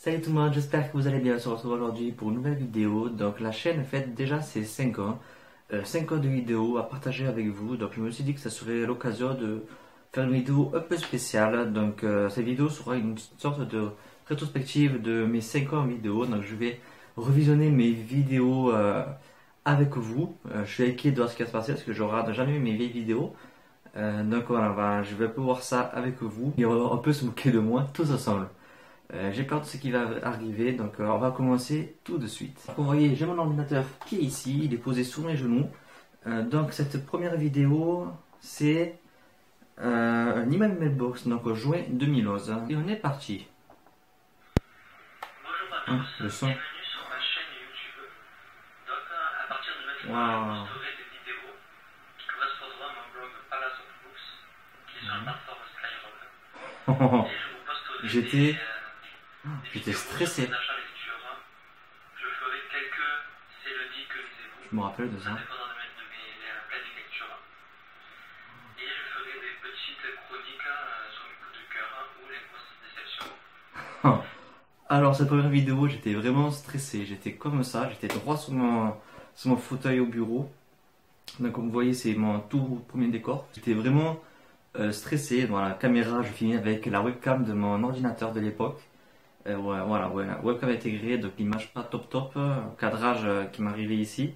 Salut tout le monde, j'espère que vous allez bien. On se retrouve aujourd'hui pour une nouvelle vidéo. Donc la chaîne fête déjà ses 5 ans. 5 ans de vidéos à partager avec vous. Donc je me suis dit que ça serait l'occasion de faire une vidéo un peu spéciale. Donc cette vidéo sera une sorte de rétrospective de mes 5 ans en vidéo. Donc je vais revisionner mes vidéos avec vous. Je suis inquiet de voir ce qui va se passer parce que je regarde jamais mes vieilles vidéos. Donc voilà, je vais un peu voir ça avec vous. Et on va un peu se moquer de moi tous ensemble. J'ai peur de ce qui va arriver, donc on va commencer tout de suite. Donc, vous voyez, j'ai mon ordinateur qui est ici, il est posé sur mes genoux. Donc cette première vidéo, c'est un email mailbox, donc en juin 2011. Et on est parti. Bonjour à tous, Le son. bienvenue sur ma chaîne YouTube. Donc à partir de maintenant, Wow. je posterai des vidéos qui correspondront à mon blog Palace of Books, qui est sur la plateforme Skyrock. Et je vous posterai J'étais des vidéos stressé. sur les achats lecture. Je ferai quelques c'est le dit que lisez-vous. Je me rappelle de ça. Dépendant de mes planning lecture. Et je ferai des petites chroniques sur mes coups de cœur ou les grosses déceptions. Alors cette première vidéo, j'étais vraiment stressé. J'étais comme ça, j'étais droit sur mon fauteuil au bureau. Donc comme vous voyez, c'est mon tout premier décor. J'étais vraiment stressé. Dans la caméra, je filmais avec la webcam de mon ordinateur de l'époque. Voilà, webcam intégrée, donc l'image pas top, cadrage qui m'arrivait ici.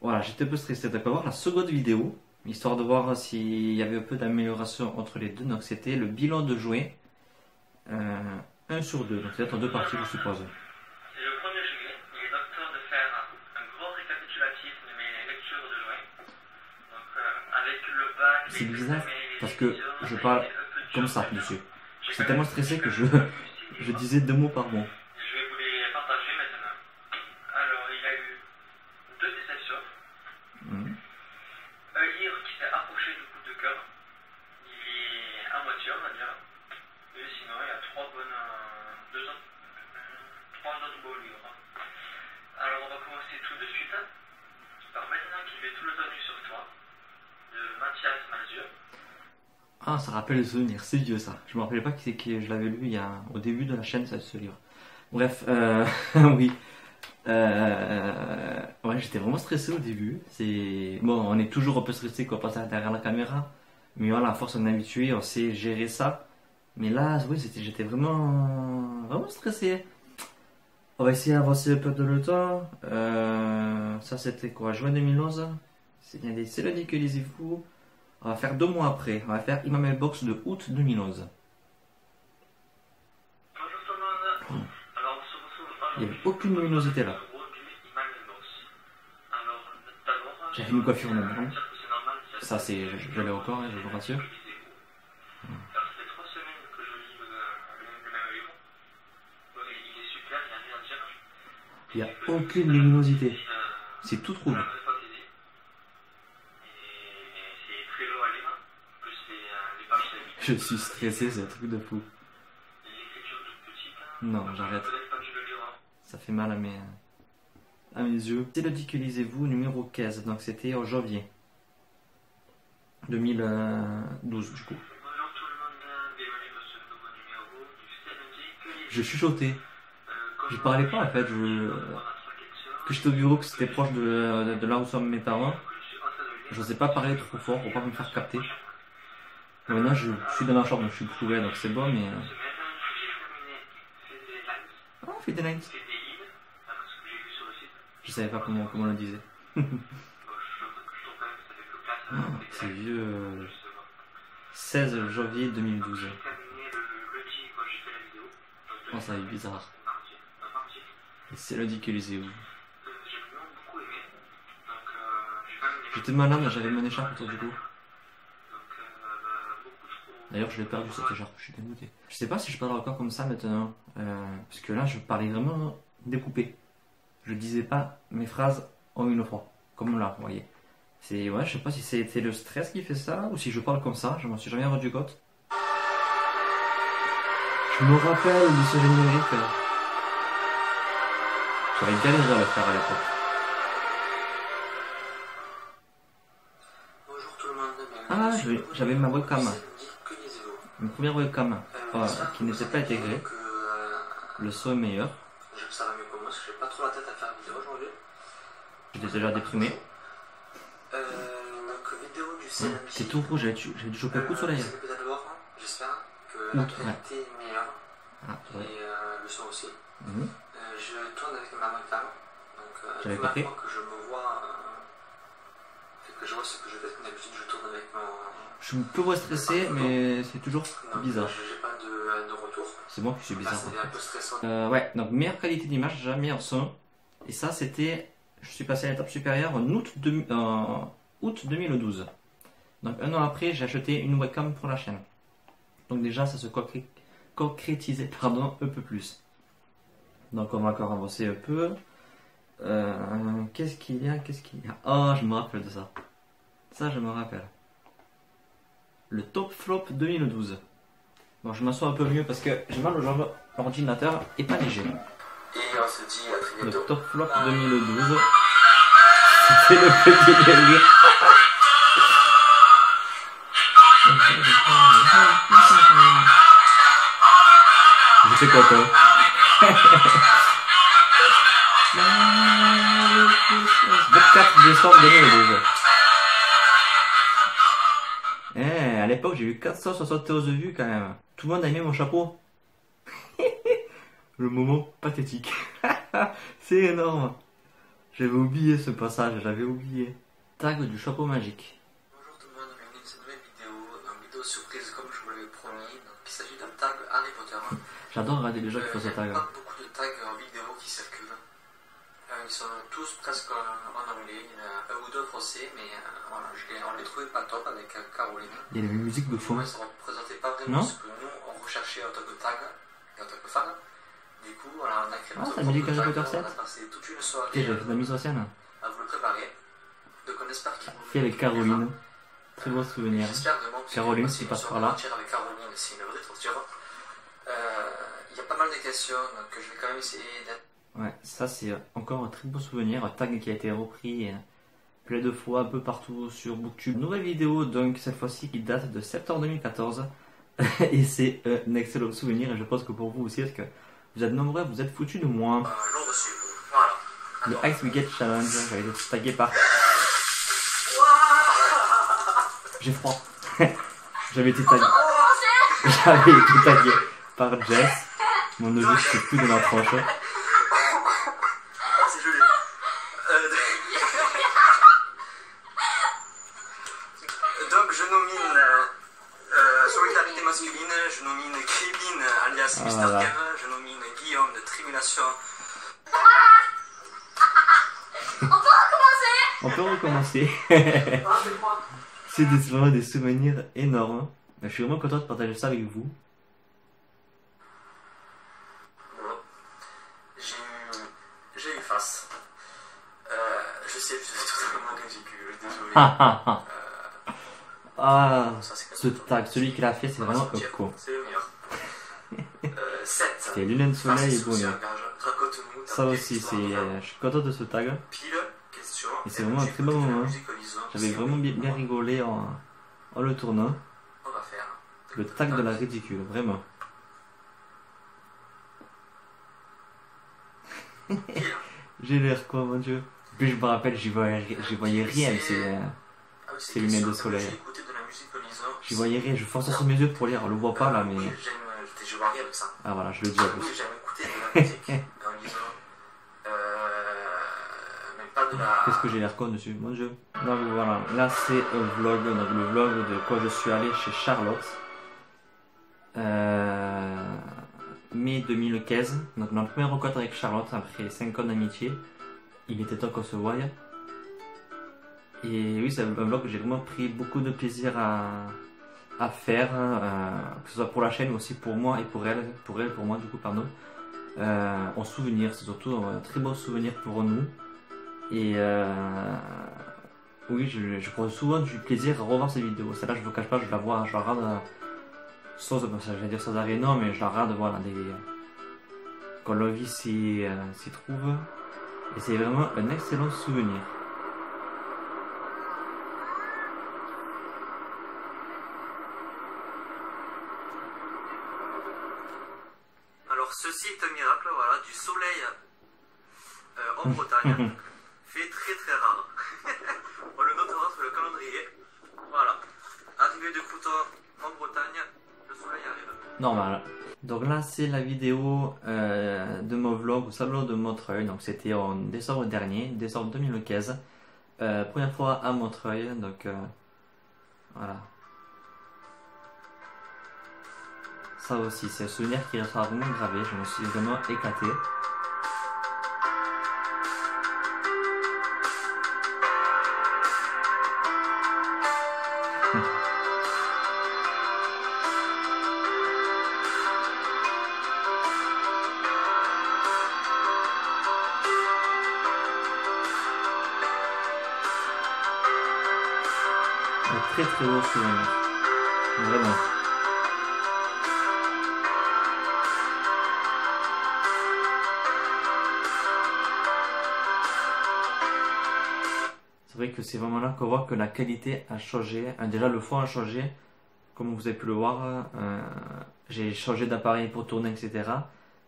Voilà, j'étais un peu stressé. Donc on va voir la seconde vidéo, histoire de voir s'il y avait un peu d'amélioration entre les deux. Donc c'était le bilan de juin, 1 sur 2, donc c'est en deux parties je suppose. C'est le 1er juillet. Il est donc temps de faire un gros récapitulatif de mes lectures de juin. Donc avec le bac, C'est les bizarre examens, les parce que révisions, je ça a parle été un peu dur. comme ça dessus. J'ai J'étais quand tellement même stressé que essayé de me je disais 2 mots par mot. Je vais vous les partager maintenant. Alors, il y a eu 2 déceptions. Mhm. Un livre qui s'est approché du coup de cœur. Il est à moitié, on va dire. Et sinon, il y a 3 autres beaux livres. Alors, on va commencer tout de suite par Maintenant qu'il fait tout le temps nu sur toi, de Mathias Malzieu. Ah, ça rappelle le souvenir, c'est vieux ça. Je me rappelais pas que je l'avais lu au début de la chaîne, ce livre. Bref, oui. Ouais, j'étais vraiment stressé au début. Bon, on est toujours un peu stressé quand on passe derrière la caméra. Mais voilà, à force on est habitué, on sait gérer ça. Mais là, oui, j'étais vraiment stressé. On va essayer d'avancer un peu de le temps. Ça, c'était quoi? Juin 2011. C'est bien c'est le dit que lisez-vous. On va faire 2 mois après. On va faire Imam Mailbox de août 2011. Bonjour tout le monde. Alors, on se retrouve Il n'y avait aucune luminosité là. J'avais une coiffure normale. Ça, je l'ai encore, je vous rassure. Alors, ça fait 3 semaines que je lis le même livre. Il est super, il n'y a rien à dire. Il n'y a aucune luminosité. C'est tout trouble. C'est très lourd à lire. En plus, les pages s'habillent. Je suis stressé, c'est un truc de fou. L'écriture toute petite. Non, j'arrête. Peut-être pas dû le lire. Ça fait mal à mes yeux. C'est le dit que lisez-vous numéro 15. Donc c'était en janvier 2012 du coup. Bonjour tout le monde, bienvenue dans ce nouveau numéro du C'est le dit que lisez-vous. Je chuchotais. Je parlais pas en fait. Que j'étais au bureau, que c'était proche de là où sont mes parents. Je n'osais pas parler trop fort pour pas me faire capter. Mais maintenant je suis dans la chambre, donc je suis couvé, donc c'est bon, mais. Ah, Fede Night. Je savais pas comment on le disait. C'est vieux. 16 janvier 2012. Oh, ça va être bizarre. Et c'est le dit que lisez-vous. J'étais malade, j'avais mon écharpe autour du cou. D'ailleurs, je l'ai perdu cette écharpe, je suis dégoûté. Je sais pas si je parle encore comme ça maintenant. Parce que là, je parlais vraiment découpé. Je disais pas mes phrases en une fois. Comme là, vous voyez. Ouais, je sais pas si c'était le stress qui fait ça ou si je parle comme ça, je m'en suis jamais rendu compte. Je me rappelle de ce générique. J'aurais galéré à le faire à l'époque. Bonjour tout le monde. Ah, j'avais ma webcam. Une première webcam qui n'était pas intégrée. Le son est meilleur. J'aime ça va mieux que moi, parce que j'ai pas trop la tête à faire une vidéo aujourd'hui. J'étais déjà déprimé. Donc vidéo du CNMJ. T'es tout rouge, j'ai dû choper un coup de soleil. Vous allez peut-être voir, j'espère que la qualité est meilleure. Ah, ouais. Et le son aussi. Mhm. Je tourne avec ma webcam. Donc J'avais la compris. première fois que je me vois, que je vois ce que je fais, d'habitude je tourne avec mon... Je suis un peu moins stressé, mais c'est toujours bizarre. J'ai pas de retour. C'est moi qui suis bizarre. C'était un peu stressant. Ouais, donc meilleure qualité d'image, déjà meilleur son. Et ça, c'était. Je suis passé à l'étape supérieure en août 2012. Donc un an après, j'ai acheté une webcam pour la chaîne. Donc déjà, ça se concrétisait un peu plus. Donc on va encore avancer un peu. Qu'est-ce qu'il y a? Oh, je me rappelle de ça. Ça, je me rappelle. Le top flop 2012. Bon, je m'assois un peu mieux parce que j'ai mal aux jambes. L'ordinateur est pas léger. Et on se dit à très bientôt. Le top flop 2012. C'était le petit délire. J'étais content. 24 décembre 2012. À l'époque, j'ai eu 471 vues quand même. Tout le monde a aimé mon chapeau. Le moment pathétique. C'est énorme. J'avais oublié ce passage, j'avais oublié. Tag du chapeau magique. Bonjour tout le monde, bienvenue dans cette nouvelle vidéo, une vidéo surprise comme je vous l'avais promis. Donc, il s'agit d'un tag Harry Potter. J'adore regarder les gens qui font ce tag. Il y a pas beaucoup de tags en vidéo qui circulent. Ils sont tous presque en anglais, il y en a un ou deux français, mais voilà, on les trouvait pas top avec Caroline. Il y a la musique de fond. Ça ne représentait pas vraiment ce que nous on recherchait en tant que tag et en tant que fan. Du coup, voilà, on a créé notre ça me dit propre Harry tag. Potter 7. On a passé toute une soirée Ok, j'avais fait de la mise en scène. à vous le préparer. Donc on espère qu'il vous Fait avec Caroline. Très beau souvenir. J'espère demain, Caroline, parce qui que passe nous par là. sortir avec Caroline, c'est une vraie torture. Il y a pas mal de questions, donc je vais quand même essayer d'être. Ouais, ça c'est encore un très beau souvenir. Un tag qui a été repris plein de fois un peu partout sur Booktube. Nouvelle vidéo donc cette fois-ci qui date de septembre 2014. Et c'est un excellent souvenir. Et je pense que pour vous aussi, parce que vous êtes nombreux, vous êtes foutus de moi. L'on reçu. Voilà. Le Ice Wicked Challenge, j'avais été tagué par. J'ai froid. J'avais été tagué. J'avais été tagué par Jess. Mon neveu qui fait plus de ma tronche. C'est joli. Donc je nomine solidarité masculine, je nomine Kevin alias Mr. Voilà. Kev, je nomine Guillaume de Tribulation. On peut recommencer. C'est vraiment des souvenirs énormes. Je suis vraiment content de partager ça avec vous. J'ai eu face. Je sais, je suis totalement ridicule, désolé. Ah, Ça, c'est ce tag, celui qui l'a fait, c'est vraiment un con. C'est le meilleur. 7. C'est Lunettes de soleil et bonnet. Raconte-nous. Ça aussi, je suis content de ce tag. Pile, question. Et c'est vraiment un très bon moment. J'avais vraiment bien rigolé en le tournant. On va faire. Le tag de la ridicule, vraiment. J'ai l'air quoi, mon dieu. Puis je me rappelle, j'y voyais rien avec ces lunettes de soleil. J'y voyais rien, je forçais sur mes yeux pour lire, on le voit pas là, mais. Je vois rien avec ça. Ah voilà, je le dis à vous. Oui, j'aime écouter de la musique en lisant. Mais pas de la. Qu'est-ce que j'ai l'air con dessus, mon dieu. Donc voilà, là c'est un vlog, donc le vlog de quoi je suis allé chez Charlotte. Mai 2015, donc notre première rencontre avec Charlotte après 5 ans d'amitié. Il était temps qu'on se voie. Et oui, c'est un vlog que j'ai vraiment pris beaucoup de plaisir à faire, que ce soit pour la chaîne, mais aussi pour moi et pour moi du coup, pardon. En souvenir, c'est surtout un très beau souvenir pour nous. Et oui, je prends souvent du plaisir à revoir ces vidéos. Celle-là, je ne vous cache pas, je la regarde sans arrêt, non, mais je la regarde, voilà, quand l'envie s'y trouve. Et c'est vraiment un excellent souvenir. Alors, Alors ceci est un miracle, voilà, du soleil en Bretagne. Fait très très rare. On le notera sur le calendrier. Voilà. Arrivée de Crouton en Bretagne, le soleil arrive. Normal. Donc là c'est la vidéo de mon vlog au Sablon de Montreuil. Donc c'était en décembre dernier, décembre 2015. Première fois à Montreuil. Donc voilà. Ça aussi c'est un souvenir qui restera vraiment gravé. Je me suis vraiment éclaté. Un très très beau souvenir. Vraiment. C'est vrai que c'est vraiment là qu'on voit que la qualité a changé. Déjà le fond a changé. Comme vous avez pu le voir, j'ai changé d'appareil pour tourner, etc.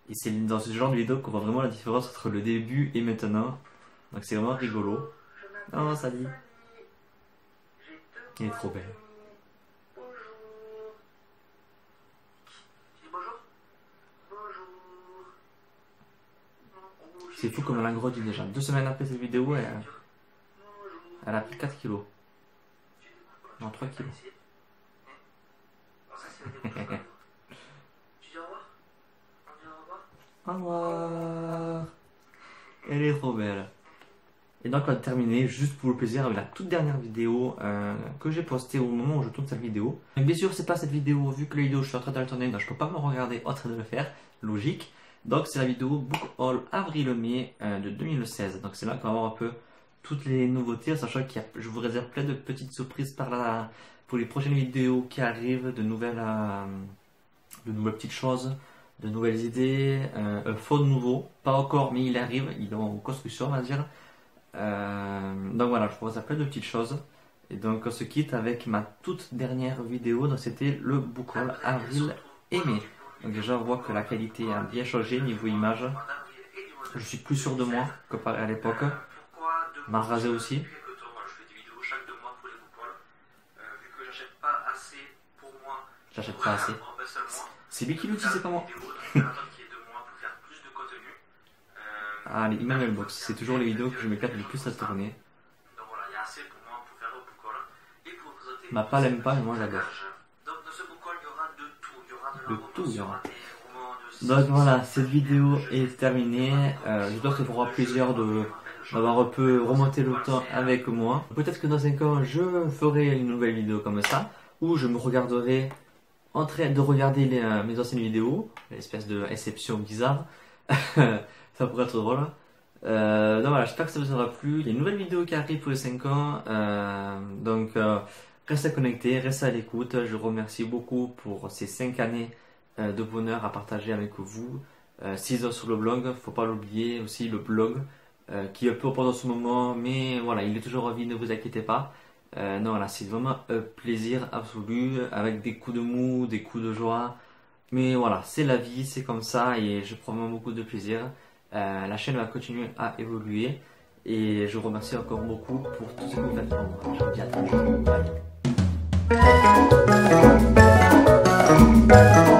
Et c'est dans ce genre de vidéo qu'on voit vraiment la différence entre le début et maintenant. Donc c'est vraiment rigolo. Oh, salut. Il est trop belle. Bonjour. Tu dis bonjour? Bonjour. C'est fou comme elle a grandi déjà. 2 semaines après cette vidéo, elle a pris 4 kilos. Non, 3 kilos. Tu dis au revoir? On dit au revoir? Au revoir. Elle est trop belle. Et donc on va terminer juste pour le plaisir avec la toute dernière vidéo que j'ai postée au moment où je tourne cette vidéo. Mais bien sûr c'est pas cette vidéo, vu que la vidéo je suis en train de la tourner, donc je peux pas me regarder en train de le faire, logique. Donc c'est la vidéo Book Haul avril-mai de 2016. Donc c'est là qu'on va voir un peu toutes les nouveautés, sachant que je vous réserve plein de petites surprises par là pour les prochaines vidéos qui arrivent, de nouvelles petites choses, de nouvelles idées, un fond nouveau, pas encore mais il arrive, il est en construction on va dire. Donc voilà, je vous réserve plein de petites choses. Et donc on se quitte avec ma toute dernière vidéo, donc c'était le Book Haul avril et mai. Donc déjà on voit que la qualité a bien changé niveau image. Je suis plus sûr de moi comparé à l'époque. M'a rasé aussi. Je fais des vidéos chaque 2 mois pour les Book Haul. Vu que j'achète pas assez pour moi. J'achète pas assez. C'est lui qui le dit, c'est pas moi. Ah, les email box, c'est toujours les vidéos que je m'éclate le plus à tourner. Donc voilà, il y a assez pour moi pour faire le Book Haul. Et pour vous présenter. Ma part l'aime pas, mais moi j'adore. Donc dans ce Book Haul, il y aura de tout. Il y aura de De tout, il y aura. des romans de Donc voilà, cette vidéo est terminée. J'espère que ça vous fera plaisir d'avoir un peu remonté le temps avec moi. Peut-être que dans 5 ans, je ferai une nouvelle vidéo comme ça, où je me regarderai en train de regarder mes anciennes vidéos, l'espèce de exception bizarre. Ça pourrait être drôle. Donc voilà, j'espère que ça vous aura plu. Il y a une nouvelle vidéo qui arrive pour les 5 ans. Donc restez connectés, restez à l'écoute. Je vous remercie beaucoup pour ces 5 années de bonheur à partager avec vous. 6 heures sur le blog, faut pas l'oublier aussi, le blog qui est un peu pendant ce moment, mais voilà, il est toujours en vie, ne vous inquiétez pas. Non, voilà, c'est vraiment un plaisir absolu, avec des coups de mou, des coups de joie. Mais voilà, c'est la vie, c'est comme ça et je prends vraiment beaucoup de plaisir. La chaîne va continuer à évoluer et je vous remercie encore beaucoup pour tout ce que vous faites pour moi. Je vous dis à très bientôt. Bye.